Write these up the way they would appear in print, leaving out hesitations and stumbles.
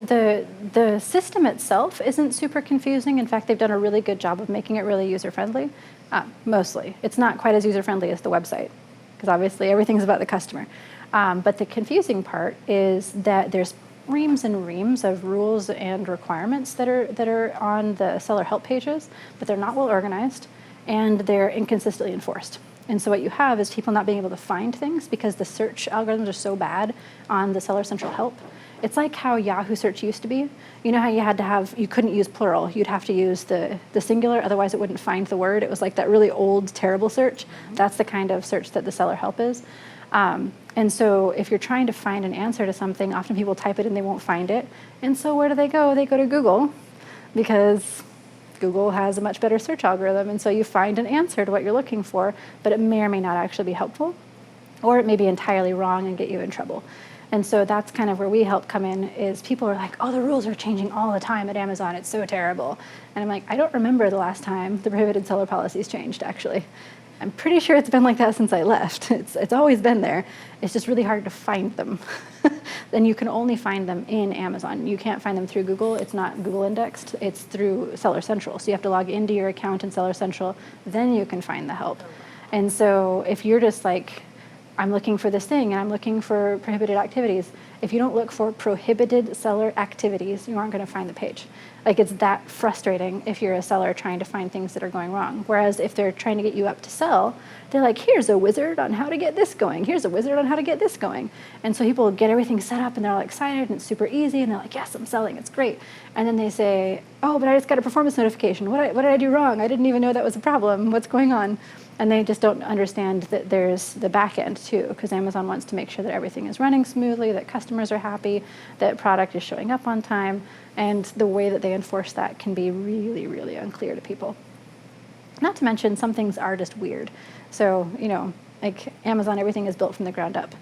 The system itself isn't super confusing. In fact, they've done a really good job of making it really user-friendly, mostly. It's not quite as user-friendly as the website, because obviously everything's about the customer. But the confusing part is that there's reams and reams of rules and requirements that are on the seller help pages, but they're not well organized, and they're inconsistently enforced. And so what you have is people not being able to find things because the search algorithms are so bad on the Seller Central help. It's like how Yahoo search used to be. You know how you couldn't use plural. You'd have to use the singular, otherwise it wouldn't find the word. It was like that really old, terrible search. That's the kind of search that the seller help is. And so if you're trying to find an answer to something, often people type it and they won't find it. And so where do they go? They go to Google, because Google has a much better search algorithm. And so you find an answer to what you're looking for, but it may or may not actually be helpful, or it may be entirely wrong and get you in trouble. And so that's kind of where we help come in, is people are like, oh, the rules are changing all the time at Amazon. It's so terrible. And I'm like, I don't remember the last time the prohibited seller policies changed, actually. I'm pretty sure it's been like that since I left. It's always been there. It's just really hard to find them. Then you can only find them in Amazon. You can't find them through Google. It's not Google indexed. It's through Seller Central. So you have to log into your account in Seller Central. Then you can find the help. And so if you're just like, I'm looking for this thing and I'm looking for prohibited activities, if you don't look for prohibited seller activities, you aren't going to find the page. Like, it's that frustrating if you're a seller trying to find things that are going wrong. Whereas if they're trying to get you up to sell, they're like, here's a wizard on how to get this going. Here's a wizard on how to get this going. And so people get everything set up and they're all excited and it's super easy and they're like, yes, I'm selling, it's great. And then they say, oh, but I just got a performance notification. What did I do wrong? I didn't even know that was a problem. What's going on? And they just don't understand that there's the back end too, because Amazon wants to make sure that everything is running smoothly, that customers are happy, that product is showing up on time, and the way that they enforce that can be really, really unclear to people. Not to mention, some things are just weird. So, like Amazon, everything is built from the ground up.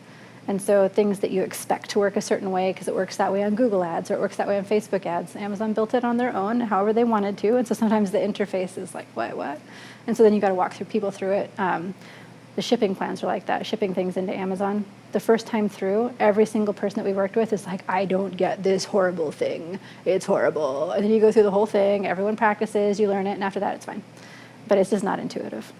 And so things that you expect to work a certain way because it works that way on Google ads or it works that way on Facebook ads, Amazon built it on their own, however they wanted to. And so sometimes the interface is like, what? And so then you got to walk people through it. The shipping plans are like that, shipping things into Amazon. The first time through, every single person that we worked with is like, I don't get this horrible thing. It's horrible. And then you go through the whole thing, everyone practices, you learn it, and after that it's fine. But it's just not intuitive.